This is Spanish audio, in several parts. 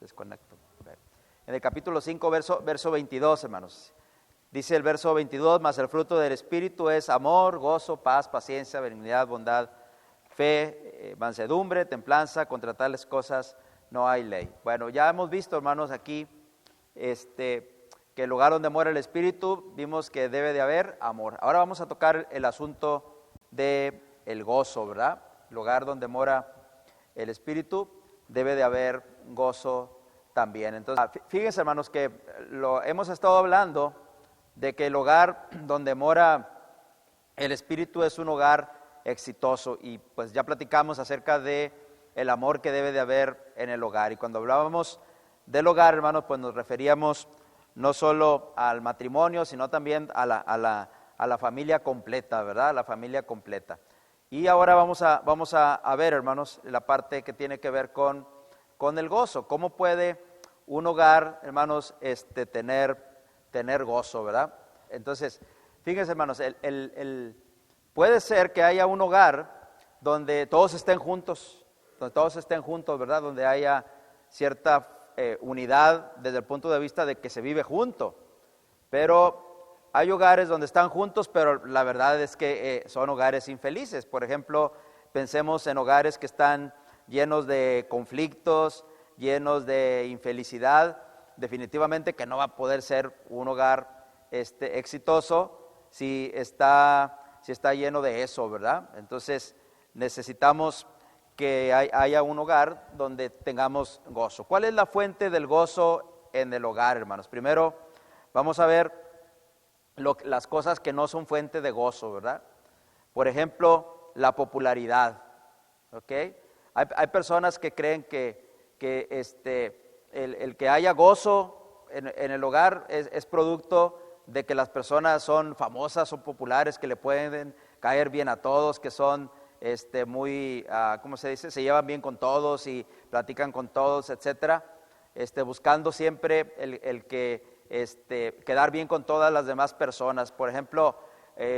desconecto. En el capítulo 5, verso 22, hermanos. Dice el verso 22, mas el fruto del Espíritu es amor, gozo, paz, paciencia, benignidad, bondad, fe, mansedumbre, templanza. Contra tales cosas no hay ley. Bueno, ya hemos visto, hermanos, aquí que el lugar donde mora el Espíritu, vimos que debe de haber amor. Ahora vamos a tocar el asunto de el gozo, ¿verdad? El lugar donde mora el Espíritu, debe de haber gozo también. Entonces, fíjense, hermanos, que hemos estado hablando de que el hogar donde mora el Espíritu es un hogar exitoso, y pues ya platicamos acerca de el amor que debe de haber en el hogar. Y cuando hablábamos del hogar, hermanos, pues nos referíamos no solo al matrimonio, sino también a la familia completa, ¿verdad? A la familia completa. Y ahora vamos a ver, hermanos, la parte que tiene que ver con el gozo. ¿Cómo puede un hogar, hermanos, tener gozo, ¿verdad? Entonces, fíjense, hermanos, puede ser que haya un hogar donde todos estén juntos, ¿verdad? Donde haya cierta unidad desde el punto de vista de que se vive junto. Pero hay hogares donde están juntos, pero la verdad es que son hogares infelices. Por ejemplo, pensemos en hogares que están llenos de conflictos, llenos de infelicidad. Definitivamente que no va a poder ser un hogar exitoso si está lleno de eso, ¿verdad? Entonces necesitamos que haya un hogar donde tengamos gozo. ¿Cuál es la fuente del gozo en el hogar, hermanos? Primero vamos a ver las cosas que no son fuente de gozo, ¿verdad? Por ejemplo, la popularidad, ¿ok? Hay personas que creen que el que haya gozo en el hogar es producto de que las personas son famosas, son populares, que le pueden caer bien a todos, que son muy, ¿cómo se dice? Se llevan bien con todos y platican con todos, etcétera, buscando siempre el que quedar bien con todas las demás personas. Por ejemplo,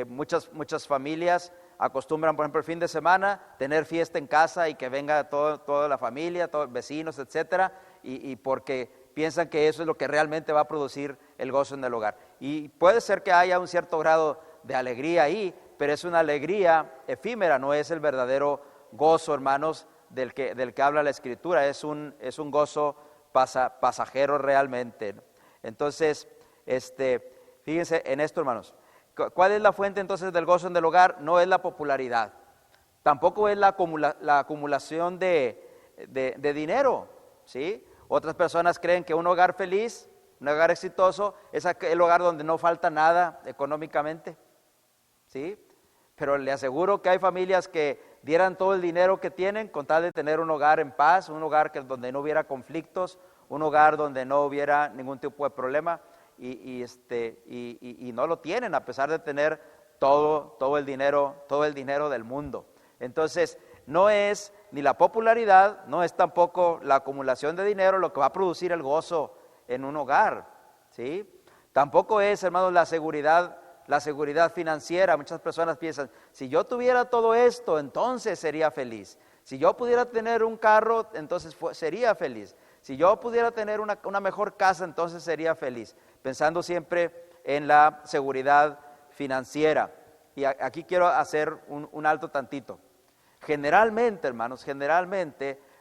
muchas familias acostumbran, por ejemplo, el fin de semana tener fiesta en casa y que venga toda la familia, todos vecinos, etcétera, y porque piensan que eso es lo que realmente va a producir el gozo en el hogar. Y puede ser que haya un cierto grado de alegría ahí, pero es una alegría efímera, no es el verdadero gozo, hermanos, del que habla la Escritura. Es un gozo pasajero realmente. Entonces, fíjense en esto, hermanos. ¿Cuál es la fuente entonces del gozo en el hogar? No es la popularidad, tampoco es la acumulación de dinero, ¿sí? Otras personas creen que un hogar feliz, un hogar exitoso, es aquel hogar donde no falta nada económicamente, ¿sí? Pero le aseguro que hay familias que dieran todo el dinero que tienen con tal de tener un hogar en paz, un hogar donde no hubiera conflictos, un hogar donde no hubiera ningún tipo de problema, y no lo tienen a pesar de tener todo el dinero del mundo. Entonces, no es ni la popularidad, no es tampoco la acumulación de dinero lo que va a producir el gozo en un hogar, ¿sí? Tampoco es, hermanos, la seguridad financiera. Muchas personas piensan, si yo tuviera todo esto, entonces sería feliz. Si yo pudiera tener un carro, entonces sería feliz. Si yo pudiera tener una mejor casa, entonces sería feliz. Pensando siempre en la seguridad financiera. Y aquí quiero hacer un alto tantito. Generalmente, hermanos,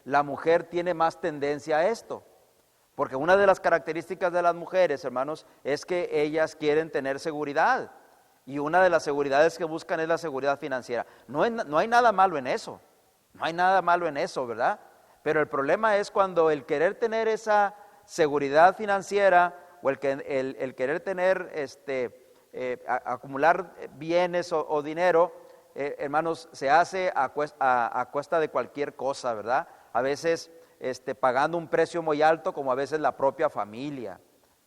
la mujer tiene más tendencia a esto. Porque una de las características de las mujeres, hermanos, es que ellas quieren tener seguridad. Y una de las seguridades que buscan es la seguridad financiera. No hay nada malo en eso. No hay nada malo en eso, ¿verdad? Pero el problema es cuando el querer tener esa seguridad financiera o el querer tener, acumular bienes o dinero, hermanos, se hace a cuesta de cualquier cosa, ¿verdad? A veces pagando un precio muy alto, como a veces la propia familia,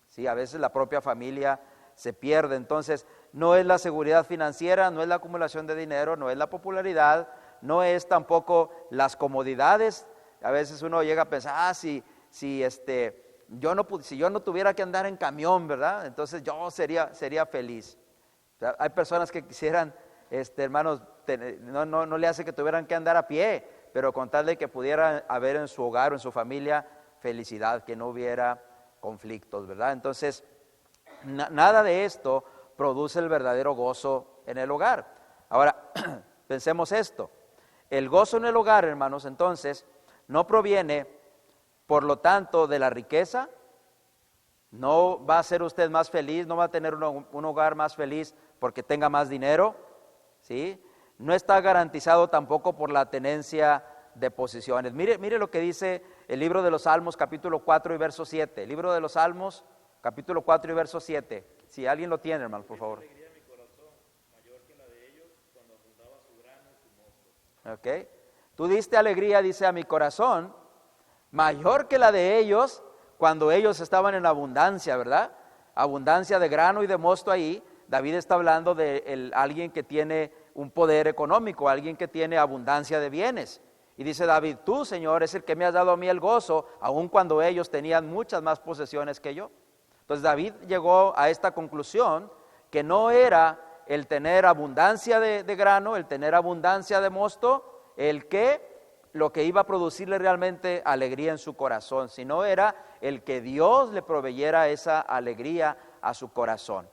¿sí? A veces la propia familia se pierde. Entonces, no es la seguridad financiera, no es la acumulación de dinero, no es la popularidad, no es tampoco las comodidades. A veces uno llega a pensar, si yo no tuviera que andar en camión, ¿verdad? Entonces yo sería feliz. O sea, hay personas que quisieran, hermanos, no le hace que tuvieran que andar a pie, pero con tal de que pudiera haber en su hogar o en su familia felicidad, que no hubiera conflictos, ¿verdad? Entonces, nada de esto produce el verdadero gozo en el hogar. Ahora, pensemos esto. El gozo en el hogar, hermanos, entonces, no proviene, por lo tanto, de la riqueza. No va a ser usted más feliz, no va a tener un hogar más feliz porque tenga más dinero, ¿sí? No está garantizado tampoco por la tenencia de posesiones. Mire lo que dice el libro de los Salmos, capítulo 4 y verso 7. El libro de los Salmos, capítulo 4 y verso 7. Si alguien lo tiene, hermano, por favor. ¿Ok? Tú diste alegría, dice, a mi corazón, mayor que la de ellos cuando ellos estaban en abundancia, ¿verdad? Abundancia de grano y de mosto ahí. David está hablando de alguien que tiene un poder económico, alguien que tiene abundancia de bienes. Y dice David, tú, Señor, es el que me has dado a mí el gozo, aun cuando ellos tenían muchas más posesiones que yo. Entonces David llegó a esta conclusión, que no era el tener abundancia de grano, el tener abundancia de mosto, lo que iba a producirle realmente alegría en su corazón, sino era el que Dios le proveyera esa alegría a su corazón.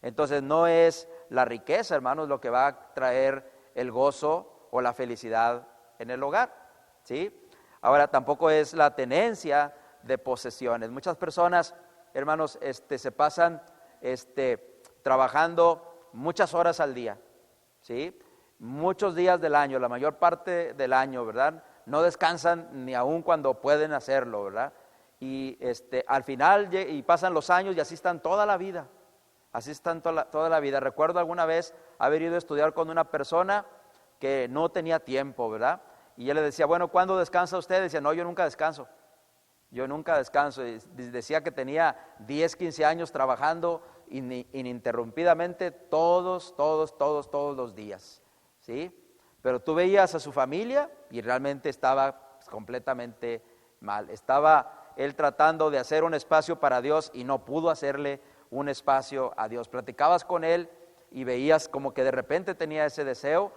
Entonces no es la riqueza, hermanos, lo que va a traer el gozo o la felicidad en el hogar, ¿sí? Ahora tampoco es la tenencia de posesiones. Muchas personas, hermanos, se pasan trabajando muchas horas al día, ¿sí? Muchos días del año, la mayor parte del año, ¿verdad? No descansan ni aun cuando pueden hacerlo, ¿verdad? Y al final y pasan los años y así están toda la vida. Así están toda la vida. Recuerdo alguna vez haber ido a estudiar con una persona que no tenía tiempo, ¿verdad? Y yo le decía, bueno, ¿cuándo descansa usted? Decía, no, yo nunca descanso. Yo nunca descanso. Y decía que tenía 10, 15 años trabajando ininterrumpidamente todos los días, ¿sí? Pero tú veías a su familia y realmente estaba completamente mal. Estaba él tratando de hacer un espacio para Dios y no pudo hacerle un espacio a Dios. Platicabas con él y veías como que de repente tenía ese deseo,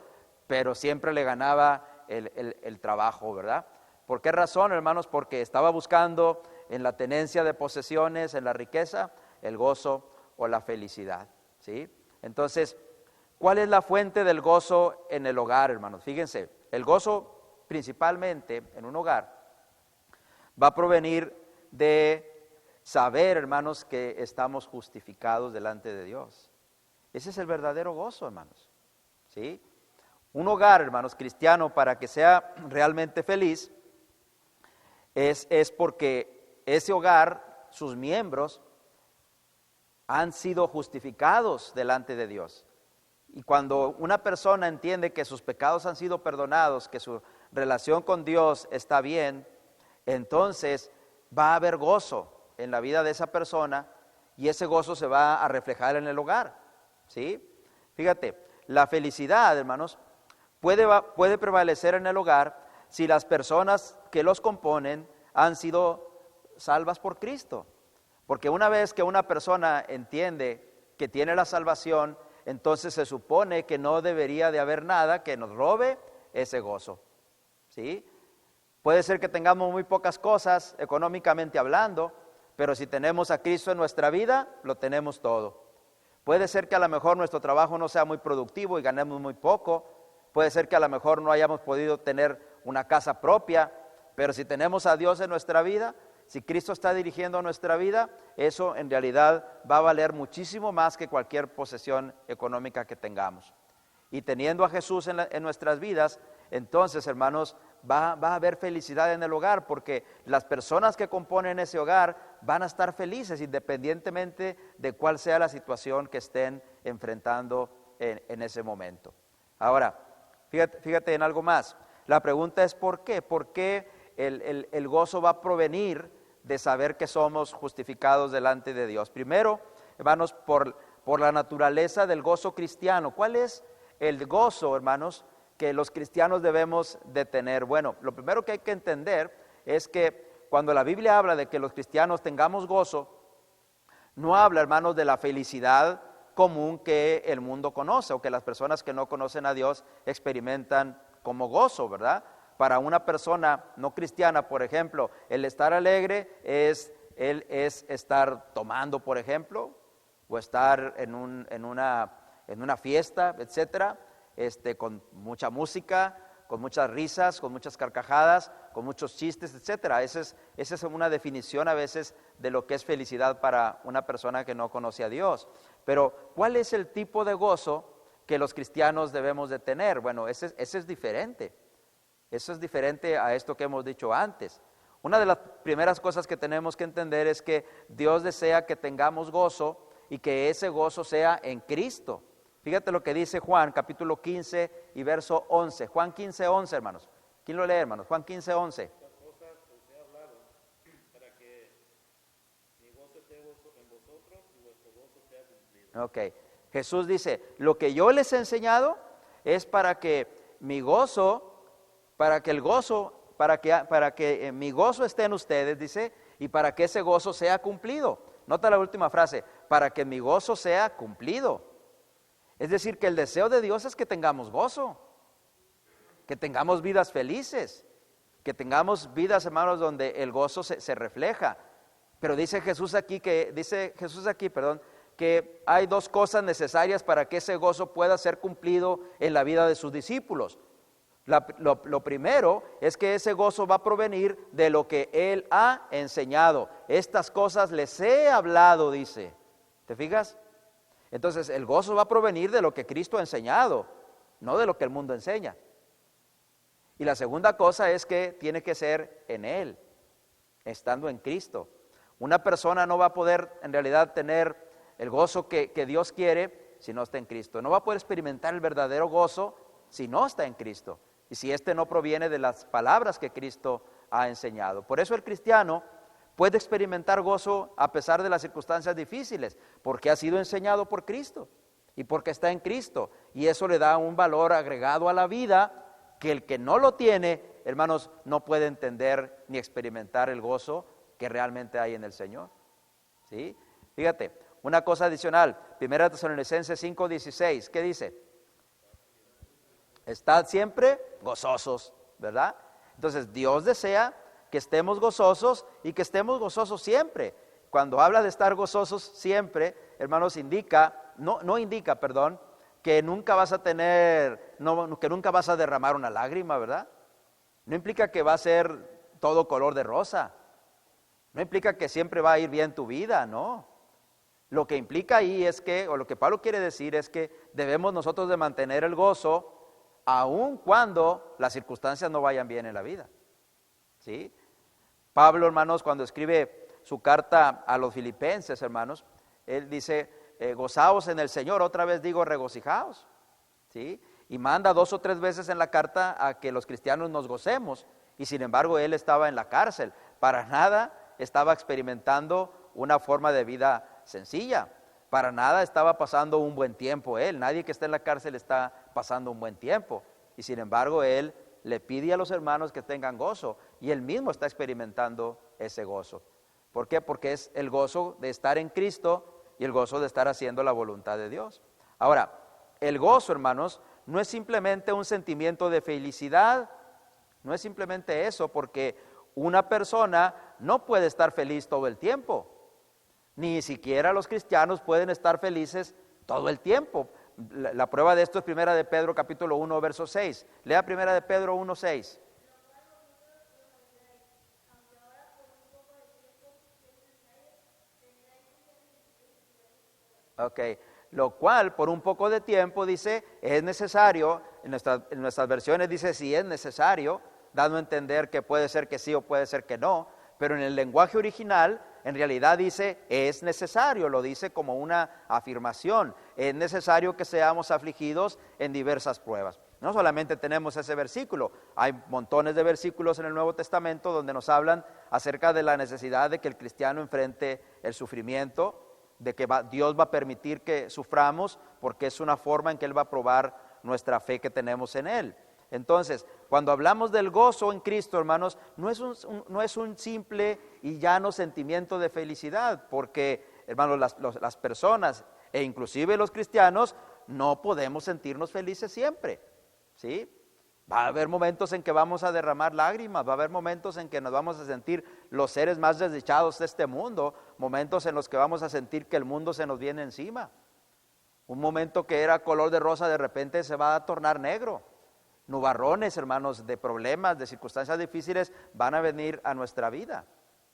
pero siempre le ganaba el trabajo, ¿verdad? ¿Por qué razón, hermanos? Porque estaba buscando en la tenencia de posesiones, en la riqueza, el gozo o la felicidad, ¿sí? Entonces, ¿cuál es la fuente del gozo en el hogar, hermanos? Fíjense, el gozo principalmente en un hogar va a provenir de saber, hermanos, que estamos justificados delante de Dios. Ese es el verdadero gozo, hermanos, ¿sí? Un hogar, hermanos, cristiano, para que sea realmente feliz, es porque ese hogar, sus miembros, han sido justificados delante de Dios. Y cuando una persona entiende que sus pecados han sido perdonados, que su relación con Dios está bien, entonces va a haber gozo en la vida de esa persona y ese gozo se va a reflejar en el hogar, ¿sí? Fíjate, la felicidad, hermanos, puede prevalecer en el hogar si las personas que los componen han sido salvas por Cristo. Porque una vez que una persona entiende que tiene la salvación, entonces se supone que no debería de haber nada que nos robe ese gozo, ¿sí? Puede ser que tengamos muy pocas cosas económicamente hablando, pero si tenemos a Cristo en nuestra vida, lo tenemos todo. Puede ser que a lo mejor nuestro trabajo no sea muy productivo y ganemos muy poco. Puede ser que a lo mejor no hayamos podido tener una casa propia, pero si tenemos a Dios en nuestra vida, si Cristo está dirigiendo nuestra vida, eso en realidad va a valer muchísimo más que cualquier posesión económica que tengamos. Y teniendo a Jesús en nuestras vidas, entonces, hermanos, va a haber felicidad en el hogar, porque las personas que componen ese hogar van a estar felices independientemente de cuál sea la situación que estén enfrentando en ese momento. Ahora, fíjate en algo más. La pregunta es ¿por qué? ¿Por qué el gozo va a provenir de saber que somos justificados delante de Dios? Primero, hermanos, por la naturaleza del gozo cristiano. ¿Cuál es el gozo, hermanos, que los cristianos debemos de tener? Bueno, lo primero que hay que entender es que cuando la Biblia habla de que los cristianos tengamos gozo, no habla, hermanos, de la felicidad común que el mundo conoce o que las personas que no conocen a Dios experimentan como gozo, ¿verdad? para una persona no cristiana, por ejemplo, el estar alegre es estar tomando, por ejemplo, o estar en una fiesta, etcétera, con mucha música, con muchas risas, con muchas carcajadas, con muchos chistes, etcétera. Esa es una definición a veces de lo que es felicidad para una persona que no conoce a Dios. Pero, ¿cuál es el tipo de gozo que los cristianos debemos de tener? Bueno, ese es diferente. Eso es diferente a esto que hemos dicho antes. Una de las primeras cosas que tenemos que entender es que Dios desea que tengamos gozo y que ese gozo sea en Cristo. Fíjate lo que dice Juan, capítulo 15 y verso 11. Juan 15, 11, hermanos. ¿Quién lo lee, hermanos? Juan 15, 11. Estas cosas os he hablado para que mi gozo esté en vosotros y vuestro gozo sea cumplido. Ok. Jesús dice, lo que yo les he enseñado es para que mi gozo, para que mi gozo esté en ustedes, dice, y para que ese gozo sea cumplido. Nota la última frase, para que mi gozo sea cumplido. Es decir, que el deseo de Dios es que tengamos gozo, que tengamos vidas felices, que tengamos vidas, hermanos, donde el gozo se refleja. Pero dice Jesús aquí, que hay dos cosas necesarias para que ese gozo pueda ser cumplido en la vida de sus discípulos. Lo primero es que ese gozo va a provenir de lo que Él ha enseñado. Estas cosas les he hablado, dice. ¿Te fijas? Entonces el gozo va a provenir de lo que Cristo ha enseñado, no de lo que el mundo enseña. Y la segunda cosa es que tiene que ser en Él, estando en Cristo. Una persona no va a poder en realidad tener el gozo que Dios quiere si no está en Cristo. No va a poder experimentar el verdadero gozo si no está en Cristo. Y si no proviene de las palabras que Cristo ha enseñado. Por eso el cristiano puede experimentar gozo a pesar de las circunstancias difíciles, porque ha sido enseñado por Cristo y porque está en Cristo. Y eso le da un valor agregado a la vida que el que no lo tiene, hermanos, no puede entender ni experimentar el gozo que realmente hay en el Señor. ¿Sí? Fíjate, una cosa adicional, 1 Tesalonicenses 5:16, ¿qué dice? Estad siempre gozosos, ¿verdad? Entonces Dios desea que estemos gozosos y que estemos gozosos siempre. Cuando habla de estar gozosos siempre, hermanos, no indica, que nunca vas a que nunca vas a derramar una lágrima, ¿verdad? No implica que va a ser todo color de rosa. No implica que siempre va a ir bien tu vida, no. Lo que implica ahí es que, o lo que Pablo quiere decir es que debemos nosotros de mantener el gozo aun cuando las circunstancias no vayan bien en la vida. ¿Sí? Pablo, hermanos, cuando escribe su carta a los filipenses, hermanos, él dice, gozaos en el Señor, otra vez digo, regocijaos. ¿Sí? Y manda 2 o 3 veces en la carta a que los cristianos nos gocemos, y sin embargo él estaba en la cárcel, para nada estaba experimentando una forma de vida sencilla, para nada estaba pasando un buen tiempo él, nadie que está en la cárcel está pasando un buen tiempo, y sin embargo él le pide a los hermanos que tengan gozo, y él mismo está experimentando ese gozo. ¿Por qué? Porque es el gozo de estar en Cristo y el gozo de estar haciendo la voluntad de Dios. Ahora, el gozo, hermanos, no es simplemente un sentimiento de felicidad, no es simplemente eso, porque una persona no puede estar feliz todo el tiempo, ni siquiera los cristianos pueden estar felices todo el tiempo. La prueba de esto es 1 de Pedro capítulo 1 verso 6. Lea 1 de Pedro 1, 6. Ok, lo cual por un poco de tiempo dice, es necesario, en nuestras versiones dice si es necesario, dando a entender que puede ser que sí o puede ser que no, pero en el lenguaje original en realidad dice es necesario, lo dice como una afirmación, es necesario que seamos afligidos en diversas pruebas. No solamente tenemos ese versículo, hay montones de versículos en el Nuevo Testamento donde nos hablan acerca de la necesidad de que el cristiano enfrente el sufrimiento, de que Dios va a permitir que suframos porque es una forma en que Él va a probar nuestra fe que tenemos en Él. Entonces, cuando hablamos del gozo en Cristo, hermanos, no es un simple y llano sentimiento de felicidad, porque, hermanos, las personas e inclusive los cristianos no podemos sentirnos felices siempre, ¿sí? Va a haber momentos en que vamos a derramar lágrimas, va a haber momentos en que nos vamos a sentir los seres más desdichados de este mundo, momentos en los que vamos a sentir que el mundo se nos viene encima. Un momento que era color de rosa de repente se va a tornar negro. Nubarrones, hermanos, de problemas, de circunstancias difíciles van a venir a nuestra vida,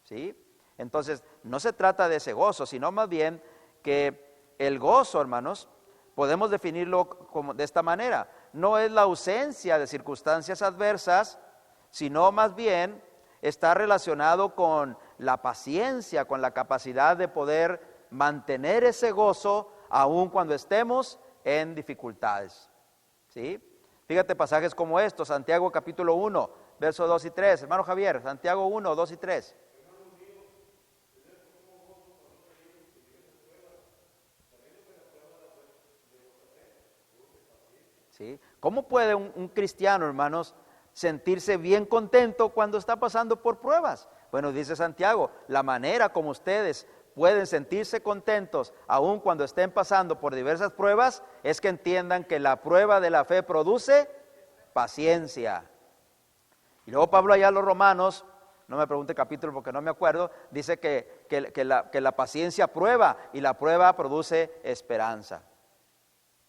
¿sí? Entonces, no se trata de ese gozo, sino más bien que el gozo, hermanos, podemos definirlo como de esta manera. No es la ausencia de circunstancias adversas, sino más bien está relacionado con la paciencia, con la capacidad de poder mantener ese gozo aun cuando estemos en dificultades, ¿sí? Fíjate pasajes como estos, Santiago capítulo 1, versos 2 y 3. Hermano Javier, Santiago 1, 2 y 3. ¿Sí? ¿Cómo puede un cristiano, hermanos, sentirse bien contento cuando está pasando por pruebas? Bueno, dice Santiago, la manera como ustedes pueden sentirse contentos aun cuando estén pasando por diversas pruebas es que entiendan que la prueba de la fe produce paciencia. Y luego Pablo allá a los Romanos, no me pregunte capítulo porque no me acuerdo, dice que la paciencia prueba y la prueba produce esperanza,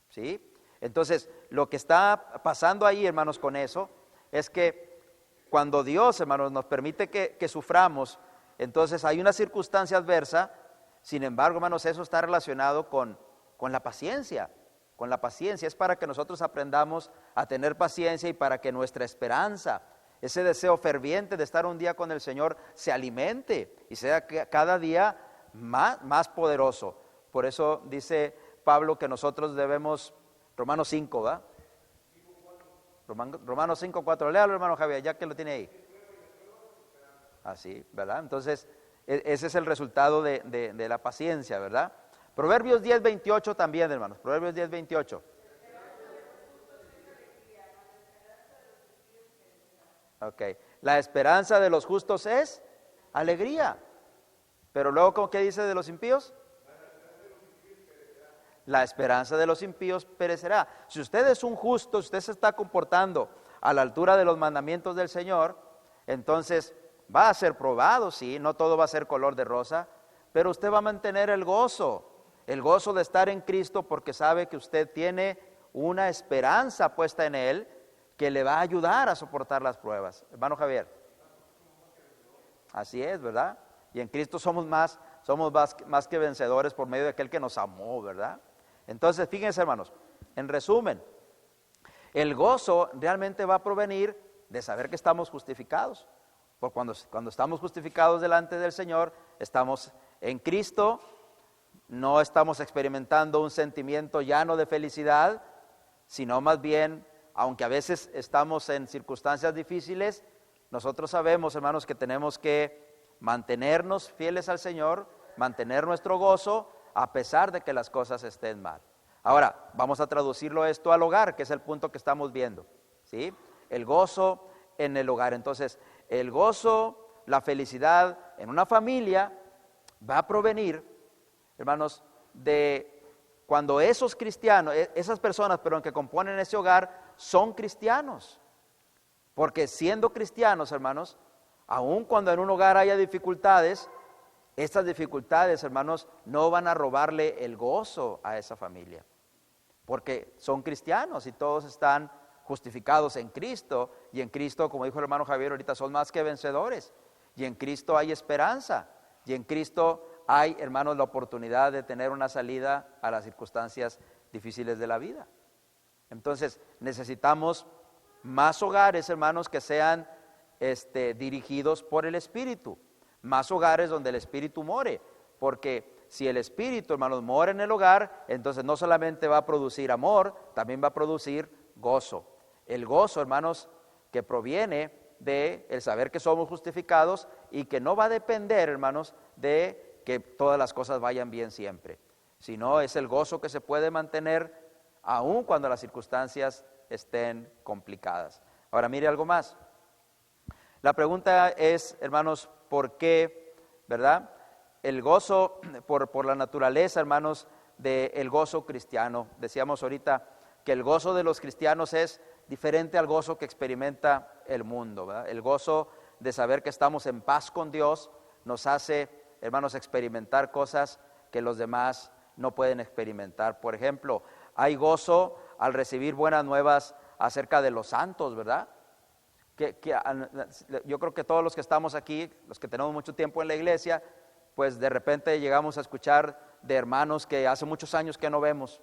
¿sí? Entonces, lo que está pasando ahí, hermanos, con eso, es que cuando Dios, hermanos, nos permite que suframos, entonces hay una circunstancia adversa, sin embargo, hermanos, eso está relacionado con la paciencia. Con la paciencia es para que nosotros aprendamos a tener paciencia y para que nuestra esperanza, ese deseo ferviente de estar un día con el Señor, se alimente y sea cada día más poderoso. Por eso dice Pablo que nosotros debemos... Romanos 5, ¿va? Romanos 5, 4. Léalo, hermano Javier, ya que lo tiene ahí. Así, ¿verdad? Entonces, ese es el resultado de la paciencia, ¿verdad? Proverbios 10, 28 también, hermanos. Proverbios 10, 28. Ok. La esperanza de los justos es alegría. Pero luego, ¿qué dice de los impíos? La esperanza de los impíos perecerá. Si usted es un justo, si usted se está comportando a la altura de los mandamientos del Señor, entonces va a ser probado, sí, no todo va a ser color de rosa, pero usted va a mantener el gozo de estar en Cristo porque sabe que usted tiene una esperanza puesta en Él que le va a ayudar a soportar las pruebas. Hermano Javier. Así es, ¿verdad? Y en Cristo somos más que vencedores por medio de aquel que nos amó, ¿verdad? Entonces, fíjense, hermanos, en resumen, el gozo realmente va a provenir de saber que estamos justificados. Porque cuando estamos justificados delante del Señor, estamos en Cristo, no estamos experimentando un sentimiento llano de felicidad, sino más bien, aunque a veces estamos en circunstancias difíciles, nosotros sabemos, hermanos, que tenemos que mantenernos fieles al Señor, mantener nuestro gozo, a pesar de que las cosas estén mal. Ahora, vamos a traducirlo esto al hogar, que es el punto que estamos viendo, ¿sí? El gozo en el hogar. Entonces, el gozo, la felicidad en una familia va a provenir, hermanos, de cuando esos cristianos, esas personas, pero que componen ese hogar, son cristianos. Porque siendo cristianos, hermanos, aun cuando en un hogar haya dificultades, estas dificultades, hermanos, no van a robarle el gozo a esa familia, porque son cristianos y todos están justificados en Cristo, y en Cristo, como dijo el hermano Javier ahorita, son más que vencedores, y en Cristo hay esperanza, y en Cristo hay, hermanos, la oportunidad de tener una salida a las circunstancias difíciles de la vida. Entonces, necesitamos más hogares, hermanos, que sean dirigidos por el Espíritu. Más hogares donde el Espíritu more, porque si el Espíritu, hermanos, mora en el hogar, entonces no solamente va a producir amor, también va a producir gozo. El gozo, hermanos, que proviene de el saber que somos justificados y que no va a depender, hermanos, de que todas las cosas vayan bien siempre, sino es el gozo que se puede mantener aun cuando las circunstancias estén complicadas. Ahora mire algo más. La pregunta es, hermanos, ¿por qué, verdad? El gozo, por la naturaleza, hermanos, del gozo cristiano. Decíamos ahorita que el gozo de los cristianos es diferente al gozo que experimenta el mundo, ¿verdad? El gozo de saber que estamos en paz con Dios nos hace, hermanos, experimentar cosas que los demás no pueden experimentar. Por ejemplo, hay gozo al recibir buenas nuevas acerca de los santos, ¿verdad? Yo creo que todos los que estamos aquí, los que tenemos mucho tiempo en la iglesia, pues de repente llegamos a escuchar de hermanos que hace muchos años que no vemos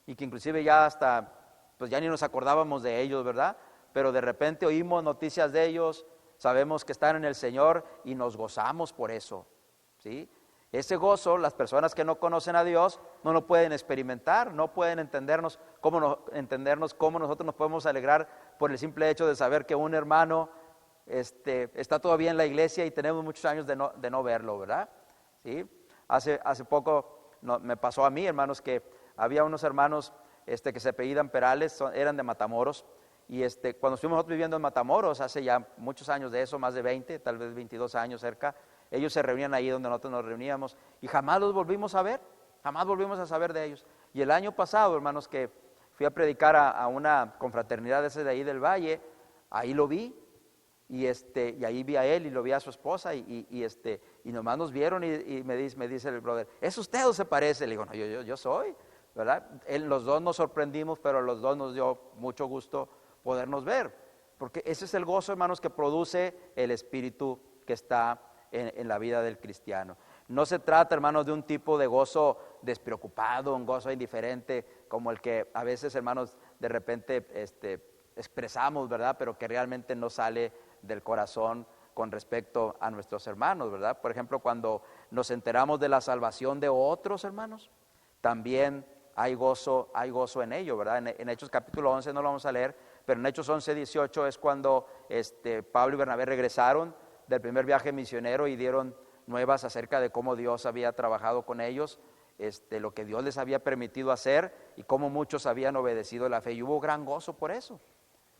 y que inclusive ya hasta, pues ya ni nos acordábamos de ellos, ¿verdad? Pero de repente oímos noticias de ellos, sabemos que están en el Señor y nos gozamos por eso, ¿sí? Ese gozo, las personas que no conocen a Dios no lo pueden experimentar, no pueden entendernos cómo nosotros nos podemos alegrar por el simple hecho de saber que un hermano está todavía en la iglesia y tenemos muchos años de no verlo, ¿verdad? ¿Sí? Hace poco me pasó a mí, hermanos, que había unos hermanos que se apellidan Perales, eran de Matamoros, y cuando estuvimos nosotros viviendo en Matamoros, hace ya muchos años de eso, más de 20, tal vez 22 años cerca, ellos se reunían ahí donde nosotros nos reuníamos y jamás los volvimos a ver, jamás volvimos a saber de ellos. Y el año pasado, hermanos, que fui a predicar a una confraternidad de ahí del Valle, ahí lo vi y ahí vi a él y lo vi a su esposa y nomás nos vieron y me dice el brother, ¿es usted o se parece? Le digo, no, yo soy, ¿verdad? Los dos nos sorprendimos, pero los dos nos dio mucho gusto podernos ver, porque ese es el gozo, hermanos, que produce el espíritu que está en la vida del cristiano. No se trata, hermanos, de un tipo de gozo despreocupado, un gozo indiferente, como el que a veces, hermanos, de repente expresamos, ¿verdad? Pero que realmente no sale del corazón con respecto a nuestros hermanos, ¿verdad? Por ejemplo, cuando nos enteramos de la salvación de otros hermanos, también hay gozo en ello, ¿verdad? En Hechos capítulo 11 no lo vamos a leer, pero en Hechos 11, 18 es cuando Pablo y Bernabé regresaron del primer viaje misionero y dieron nuevas acerca de cómo Dios había trabajado con ellos, lo que Dios les había permitido hacer y cómo muchos habían obedecido la fe, y hubo gran gozo por eso,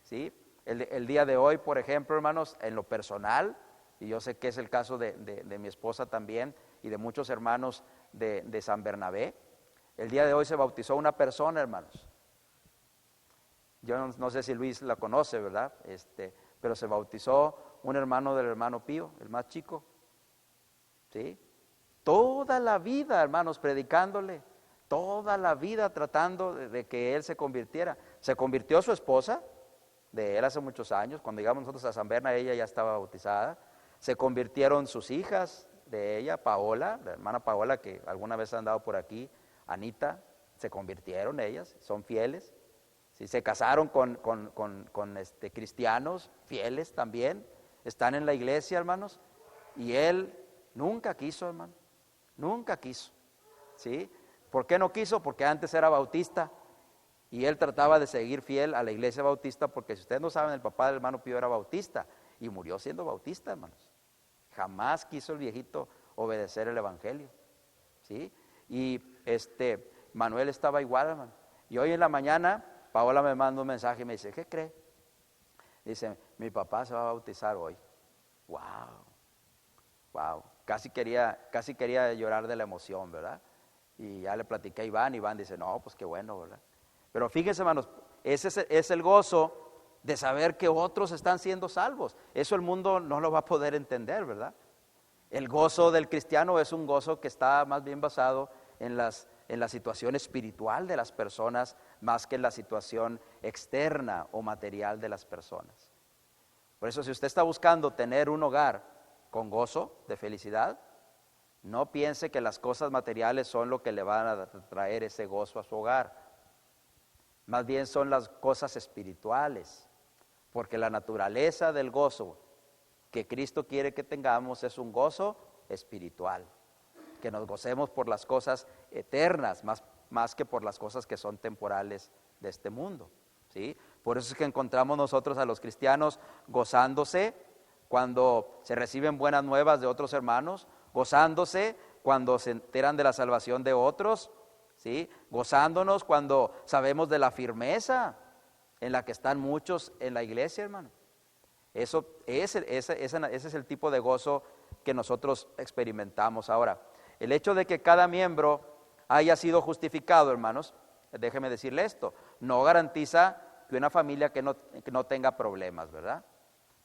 ¿sí? El día de hoy, por ejemplo, hermanos, en lo personal, y yo sé que es el caso de mi esposa también y de muchos hermanos de San Bernabé, el día de hoy se bautizó una persona, hermanos. Yo no sé si Luis la conoce, ¿verdad? Pero se bautizó un hermano del hermano Pío, el más chico, ¿sí? Toda la vida, hermanos, predicándole, toda la vida tratando de que él se convirtiera. Se convirtió su esposa de él hace muchos años, cuando llegamos nosotros a San Berna, ella ya estaba bautizada. Se convirtieron sus hijas de ella, Paola, la hermana Paola, que alguna vez ha andado por aquí, Anita, se convirtieron ellas, son fieles. Sí, se casaron con cristianos fieles también, están en la iglesia, hermanos, y él nunca quiso, hermano, nunca quiso, ¿sí? ¿Por qué no quiso? Porque antes era bautista y él trataba de seguir fiel a la iglesia bautista, porque si ustedes no saben, el papá del hermano Pío era bautista y murió siendo bautista, hermanos. Jamás quiso el viejito obedecer el evangelio, ¿sí? Y Manuel estaba igual, hermano. Y hoy en la mañana Paola me manda un mensaje y me dice, ¿qué cree? Dice, mi papá se va a bautizar hoy. Wow. Casi quería llorar de la emoción, ¿verdad? Y ya le platiqué a Iván dice, no, pues qué bueno, ¿verdad? Pero fíjense, hermanos, ese es el gozo de saber que otros están siendo salvos. Eso el mundo no lo va a poder entender, ¿verdad? El gozo del cristiano es un gozo que está más bien basado en la situación espiritual de las personas, más que en la situación externa o material de las personas. Por eso, si usted está buscando tener un hogar con gozo, de felicidad, no piense que las cosas materiales son lo que le van a traer ese gozo a su hogar. Más bien son las cosas espirituales, porque la naturaleza del gozo que Cristo quiere que tengamos es un gozo espiritual, que nos gocemos por las cosas eternas, más que por las cosas que son temporales de este mundo, ¿sí? Por eso es que encontramos nosotros a los cristianos gozándose cuando se reciben buenas nuevas de otros hermanos, gozándose cuando se enteran de la salvación de otros, ¿sí? Gozándonos cuando sabemos de la firmeza en la que están muchos en la iglesia, hermano. Ese es el tipo de gozo que nosotros experimentamos. Ahora, el hecho de que cada miembro haya sido justificado, hermanos, déjeme decirle esto, no garantiza que una familia que no tenga problemas, ¿verdad?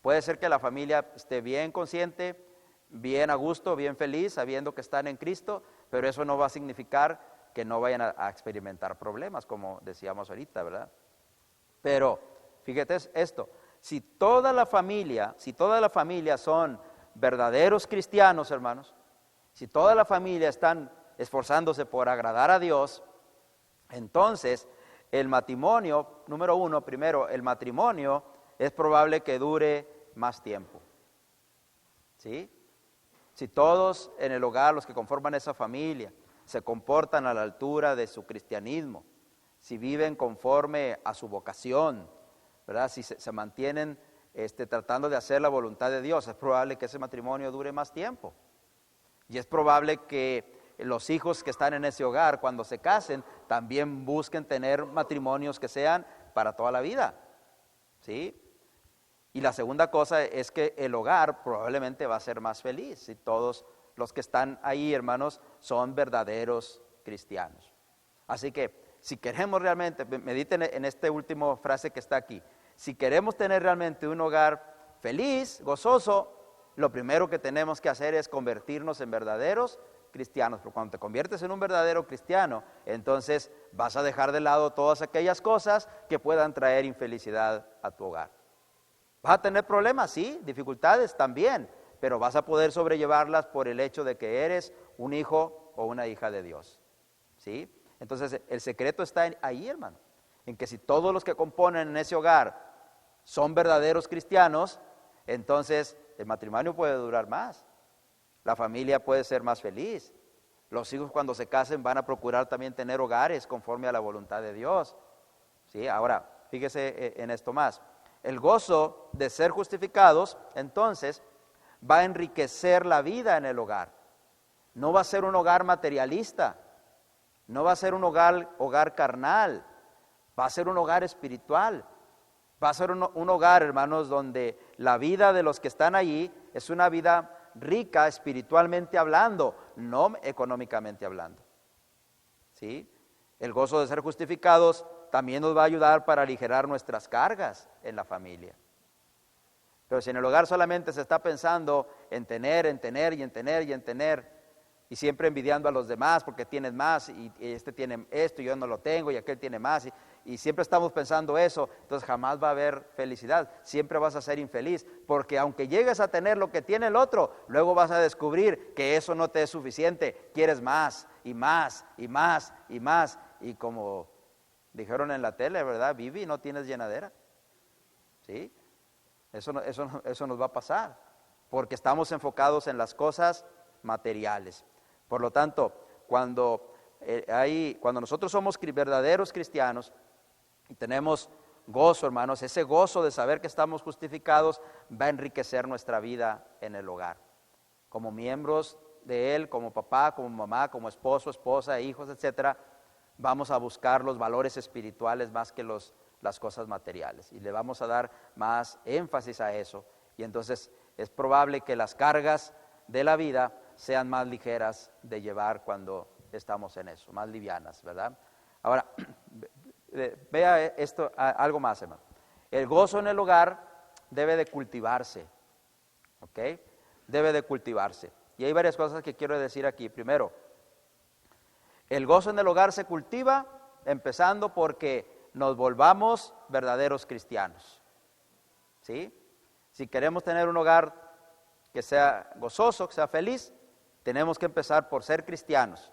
Puede ser que la familia esté bien consciente, bien a gusto, bien feliz, sabiendo que están en Cristo, pero eso no va a significar que no vayan a experimentar problemas, como decíamos ahorita, ¿verdad? Pero, fíjate esto, si toda la familia son verdaderos cristianos, hermanos, si toda la familia están esforzándose por agradar a Dios, entonces el matrimonio, número uno, primero, el matrimonio es probable que dure más tiempo. ¿Sí? Si todos en el hogar, los que conforman esa familia, se comportan a la altura de su cristianismo, si viven conforme a su vocación, ¿verdad? Si se mantienen tratando de hacer la voluntad de Dios, es probable que ese matrimonio dure más tiempo. Y es probable que los hijos que están en ese hogar, cuando se casen, también busquen tener matrimonios que sean para toda la vida. ¿Sí? Y la segunda cosa es que el hogar probablemente va a ser más feliz si todos los que están ahí, hermanos, son verdaderos cristianos. Así que si queremos realmente, mediten en esta última frase que está aquí, si queremos tener realmente un hogar feliz, gozoso, lo primero que tenemos que hacer es convertirnos en verdaderos cristianos. Porque cuando te conviertes en un verdadero cristiano, entonces vas a dejar de lado todas aquellas cosas que puedan traer infelicidad a tu hogar. ¿Vas a tener problemas? Sí, dificultades también, pero vas a poder sobrellevarlas por el hecho de que eres un hijo o una hija de Dios. ¿Sí? Entonces el secreto está ahí, hermano, en que si todos los que componen en ese hogar son verdaderos cristianos, entonces el matrimonio puede durar más, la familia puede ser más feliz, los hijos cuando se casen van a procurar también tener hogares conforme a la voluntad de Dios. ¿Sí? Ahora, fíjese en esto más. El gozo de ser justificados, entonces, va a enriquecer la vida en el hogar. No va a ser un hogar materialista, no va a ser un hogar carnal, va a ser un hogar espiritual. Va a ser un hogar, hermanos, donde la vida de los que están allí es una vida rica espiritualmente hablando, no económicamente hablando. ¿Sí? El gozo de ser justificados también nos va a ayudar para aligerar nuestras cargas en la familia. Pero si en el hogar solamente se está pensando en tener y siempre envidiando a los demás porque tienen más y este tiene esto y yo no lo tengo y aquel tiene más y siempre estamos pensando eso, entonces jamás va a haber felicidad, siempre vas a ser infeliz, porque aunque llegues a tener lo que tiene el otro, luego vas a descubrir que eso no te es suficiente, quieres más y más y más y más, y como dijeron en la tele, ¿verdad? Vive y no tienes llenadera. ¿Sí? Eso nos va a pasar, porque estamos enfocados en las cosas materiales. Por lo tanto, cuando nosotros somos verdaderos cristianos y tenemos gozo, hermanos, ese gozo de saber que estamos justificados va a enriquecer nuestra vida en el hogar. Como miembros de Él, como papá, como mamá, como esposo, esposa, hijos, etcétera, vamos a buscar los valores espirituales más que las cosas materiales y le vamos a dar más énfasis a eso. Y entonces es probable que las cargas de la vida sean más ligeras de llevar cuando estamos en eso, más livianas, ¿verdad? Ahora, vea esto, algo más, hermano. El gozo en el hogar debe de cultivarse, ¿ok? Debe de cultivarse. Y hay varias cosas que quiero decir aquí. Primero, el gozo en el hogar se cultiva empezando porque nos volvamos verdaderos cristianos, ¿sí? Si queremos tener un hogar que sea gozoso, que sea feliz, tenemos que empezar por ser cristianos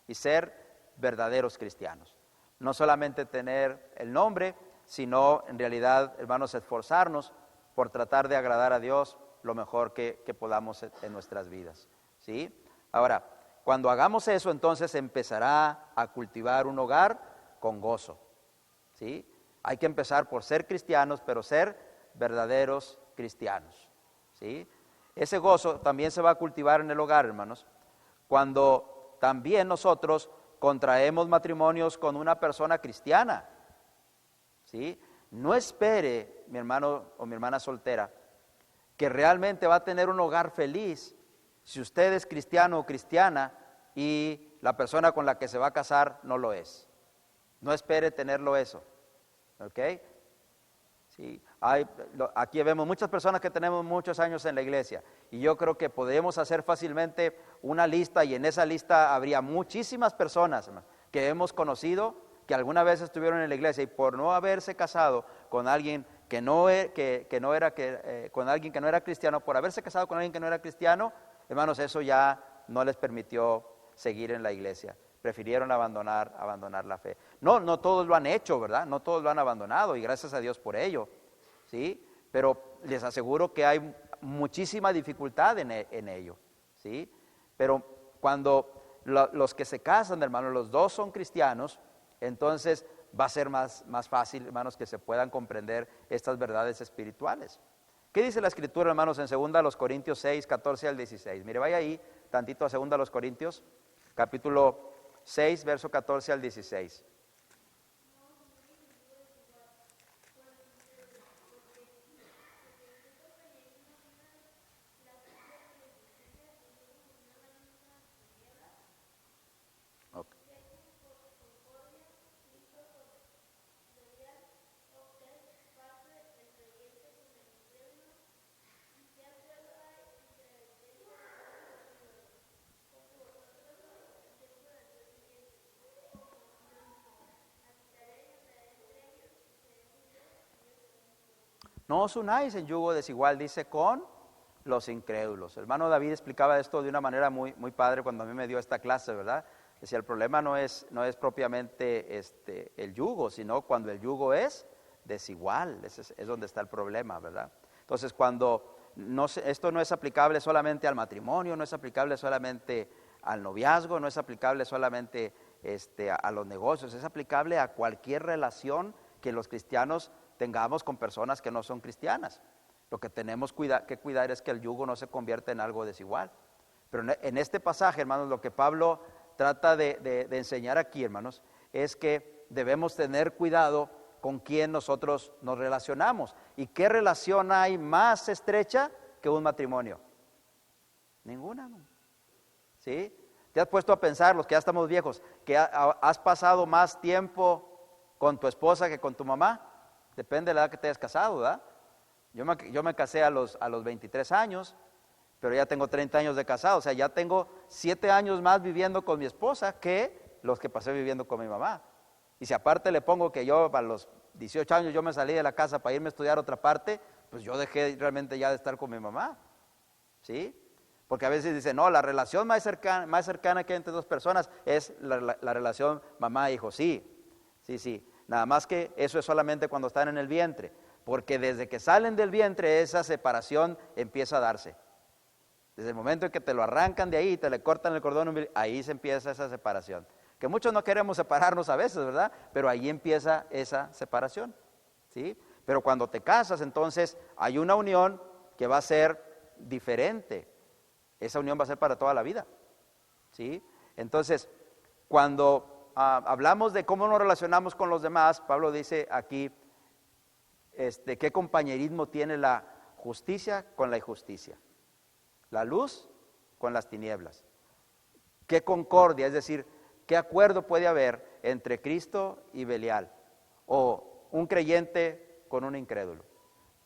y ser verdaderos cristianos. No solamente tener el nombre, sino en realidad, hermanos, esforzarnos por tratar de agradar a Dios lo mejor que podamos en nuestras vidas. ¿Sí? Ahora, cuando hagamos eso, entonces empezará a cultivar un hogar con gozo. ¿Sí? Hay que empezar por ser cristianos, pero ser verdaderos cristianos. ¿Sí? Ese gozo también se va a cultivar en el hogar, hermanos, cuando también nosotros contraemos matrimonios con una persona cristiana. ¿Sí? No espere, mi hermano o mi hermana soltera, que realmente va a tener un hogar feliz si usted es cristiano o cristiana y la persona con la que se va a casar no lo es. No espere tenerlo eso, ¿ok? Sí, aquí vemos muchas personas que tenemos muchos años en la iglesia y yo creo que podemos hacer fácilmente una lista y en esa lista habría muchísimas personas, hermano, que hemos conocido que alguna vez estuvieron en la iglesia y por no haberse casado con alguien con alguien que no era cristiano, por haberse casado con alguien que no era cristiano, hermanos, eso ya no les permitió seguir en la iglesia. Prefirieron abandonar la fe. No todos lo han hecho, ¿verdad? No todos lo han abandonado y gracias a Dios por ello, ¿sí? Pero les aseguro que hay muchísima dificultad en ello, ¿sí? Pero cuando los que se casan, hermanos, los dos son cristianos, entonces va a ser más fácil, hermanos, que se puedan comprender estas verdades espirituales. ¿Qué dice la Escritura, hermanos, en 2 Corintios 6, 14 al 16? Mire, vaya ahí tantito a 2 Corintios, capítulo 6, verso 14 al 16. Okay. No os unáis en yugo desigual, dice, con los incrédulos. El hermano David explicaba esto de una manera muy padre cuando a mí me dio esta clase, ¿verdad? Decía, el problema no es propiamente el yugo, sino cuando el yugo es desigual, es donde está el problema, ¿verdad? Entonces, cuando esto no es aplicable solamente al matrimonio, no es aplicable solamente al noviazgo, no es aplicable solamente a los negocios, es aplicable a cualquier relación que los cristianos tengamos con personas que no son cristianas. Lo que tenemos que cuidar es que el yugo no se convierta en algo desigual. Pero en este pasaje, hermanos, lo que Pablo trata de enseñar aquí, hermanos, es que debemos tener cuidado con quién nosotros nos relacionamos. ¿Y qué relación hay más estrecha que un matrimonio? Ninguna, ¿no? ¿Sí? ¿Te has puesto a pensar, los que ya estamos viejos, que has pasado más tiempo con tu esposa que con tu mamá? Depende de la edad que te hayas casado, ¿verdad? Yo me casé a los 23 años, pero ya tengo 30 años de casado, o sea, ya tengo 7 años más viviendo con mi esposa que los que pasé viviendo con mi mamá. Y si aparte le pongo que yo a los 18 años yo me salí de la casa para irme a estudiar a otra parte, pues yo dejé realmente ya de estar con mi mamá, ¿sí? Porque a veces dicen, no, la relación más cercana que hay entre dos personas es la relación mamá-hijo, sí. Nada más que eso es solamente cuando están en el vientre, porque desde que salen del vientre esa separación empieza a darse. Desde el momento en que te lo arrancan de ahí y te le cortan el cordón umbilical, ahí se empieza esa separación. Que muchos no queremos separarnos a veces, ¿verdad? Pero ahí empieza esa separación, ¿sí? Pero cuando te casas, entonces hay una unión que va a ser diferente. Esa unión va a ser para toda la vida, ¿sí? Entonces, cuando hablamos de cómo nos relacionamos con los demás, Pablo dice aquí, ¿qué compañerismo tiene la justicia con la injusticia? La luz con las tinieblas. ¿Qué concordia? Es decir, ¿qué acuerdo puede haber entre Cristo y Belial? O un creyente con un incrédulo.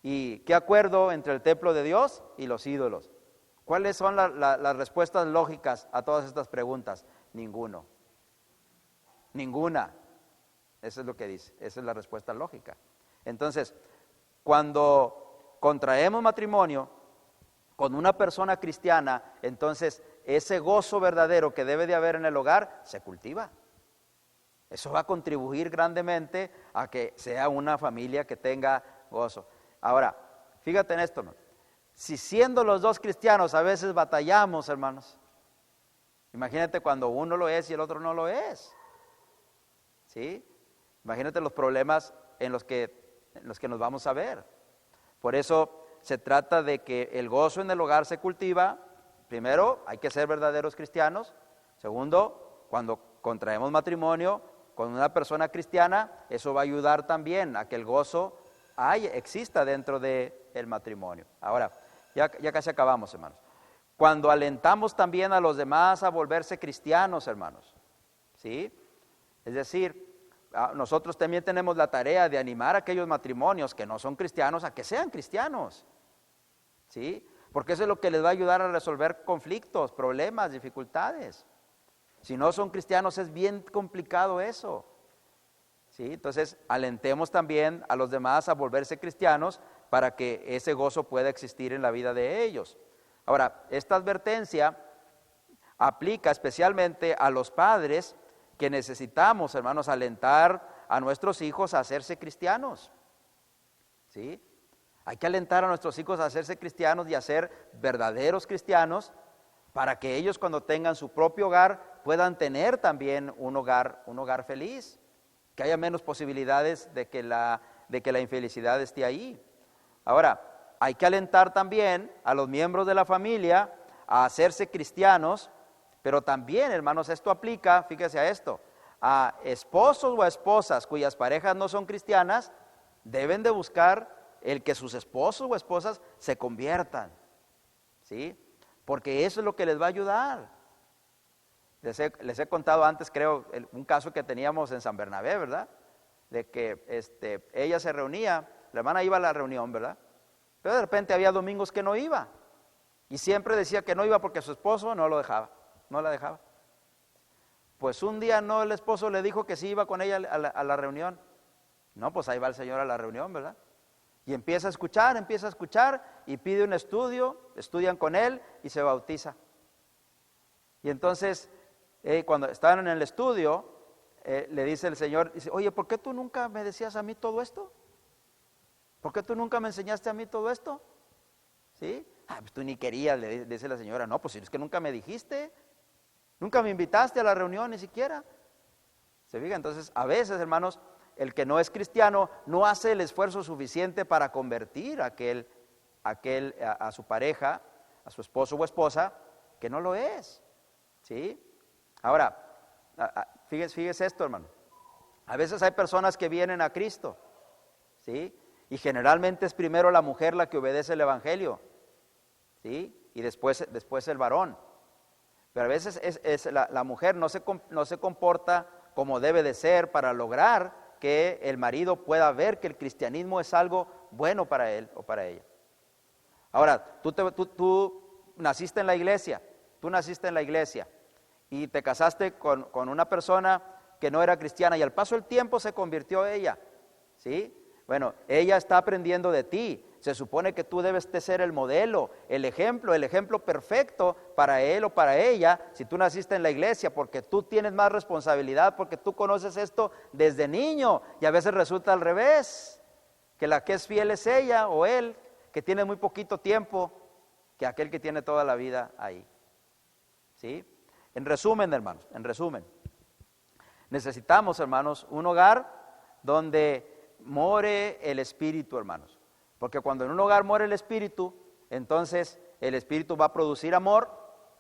¿Y qué acuerdo entre el templo de Dios y los ídolos? ¿Cuáles son las respuestas lógicas a todas estas preguntas? Ninguno. Ninguna. Eso es lo que dice. Esa es la respuesta lógica. Entonces, cuando contraemos matrimonio con una persona cristiana, entonces ese gozo verdadero que debe de haber en el hogar se cultiva. Eso va a contribuir grandemente a que sea una familia que tenga gozo. Ahora, fíjate en esto, hermano. Si siendo los dos cristianos a veces batallamos, hermanos, imagínate cuando uno lo es y el otro no lo es. ¿Sí? Imagínate los problemas en los que nos vamos a ver. Por eso se trata de que el gozo en el hogar se cultiva. Primero, hay que ser verdaderos cristianos. Segundo, cuando contraemos matrimonio con una persona cristiana, eso va a ayudar también a que el gozo exista dentro del matrimonio. Ahora, ya casi acabamos, hermanos. Cuando alentamos también a los demás a volverse cristianos, hermanos, ¿sí? Es decir, nosotros también tenemos la tarea de animar a aquellos matrimonios que no son cristianos a que sean cristianos, ¿sí? Porque eso es lo que les va a ayudar a resolver conflictos, problemas, dificultades. Si no son cristianos es bien complicado eso, ¿sí? Entonces, alentemos también a los demás a volverse cristianos para que ese gozo pueda existir en la vida de ellos. Ahora, esta advertencia aplica especialmente a los padres que necesitamos, hermanos, alentar a nuestros hijos a hacerse cristianos, ¿sí? Hay que alentar a nuestros hijos a hacerse cristianos y a ser verdaderos cristianos para que ellos, cuando tengan su propio hogar, puedan tener también un hogar feliz, que haya menos posibilidades de que la infelicidad esté ahí. Ahora, hay que alentar también a los miembros de la familia a hacerse cristianos, pero también, hermanos, esto aplica, fíjese a esto, a esposos o a esposas cuyas parejas no son cristianas, deben de buscar el que sus esposos o esposas se conviertan, ¿sí? Porque eso es lo que les va a ayudar. Les he contado antes, creo, un caso que teníamos en San Bernabé, ¿verdad? De que ella se reunía, la hermana iba a la reunión, ¿verdad? Pero de repente había domingos que no iba. Y siempre decía que no iba porque su esposo no lo dejaba, no la dejaba. Pues un día no, el esposo le dijo que sí iba con ella a la reunión. No, pues ahí va el Señor a la reunión, ¿verdad? Y empieza a escuchar y pide un estudio, estudian con él y se bautiza. Y entonces, cuando estaban en el estudio, le dice el Señor, dice, oye, ¿por qué tú nunca me decías a mí todo esto? ¿Por qué tú nunca me enseñaste a mí todo esto? ¿Sí? Pues tú ni querías, le dice la señora. No, pues es que nunca me dijiste, nunca me invitaste a la reunión ni siquiera. ¿Se fija? Entonces, a veces, hermanos, el que no es cristiano no hace el esfuerzo suficiente para convertir a su pareja, a su esposo o esposa, que no lo es, ¿sí? Ahora, fíjese esto, hermano. A veces hay personas que vienen a Cristo, ¿sí? Y generalmente es primero la mujer la que obedece el evangelio, ¿sí? Y después el varón. Pero a veces la mujer no se comporta como debe de ser para lograr que el marido pueda ver que el cristianismo es algo bueno para él o para ella. Ahora, tú naciste en la iglesia, y te casaste con una persona que no era cristiana y al paso del tiempo se convirtió ella, ¿sí? Bueno, ella está aprendiendo de ti. Se supone que tú debes de ser el modelo, el ejemplo perfecto para él o para ella, si tú naciste en la iglesia, porque tú tienes más responsabilidad, porque tú conoces esto desde niño, y a veces resulta al revés, que la que es fiel es ella o él, que tiene muy poquito tiempo, que aquel que tiene toda la vida ahí. ¿Sí? En resumen, hermanos, necesitamos, hermanos, un hogar donde more el Espíritu, hermanos. Porque cuando en un hogar muere el Espíritu, entonces el Espíritu va a producir amor,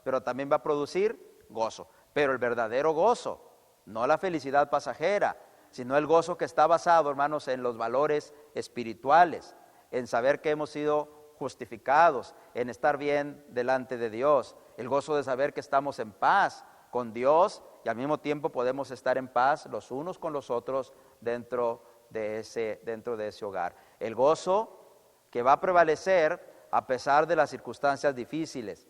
pero también va a producir gozo. Pero el verdadero gozo, no la felicidad pasajera, sino el gozo que está basado, hermanos, en los valores espirituales, en saber que hemos sido justificados, en estar bien delante de Dios, el gozo de saber que estamos en paz con Dios y al mismo tiempo podemos estar en paz los unos con los otros dentro de ese hogar. El gozo que va a prevalecer a pesar de las circunstancias difíciles,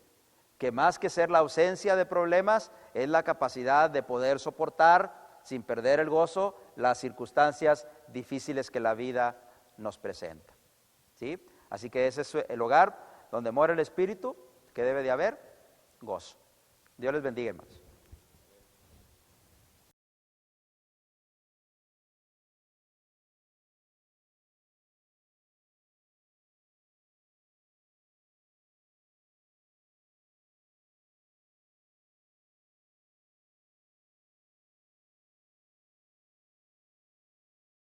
que más que ser la ausencia de problemas, es la capacidad de poder soportar, sin perder el gozo, las circunstancias difíciles que la vida nos presenta, ¿sí? Así que ese es el hogar donde mora el Espíritu, que debe de haber gozo. Dios les bendiga, hermanos.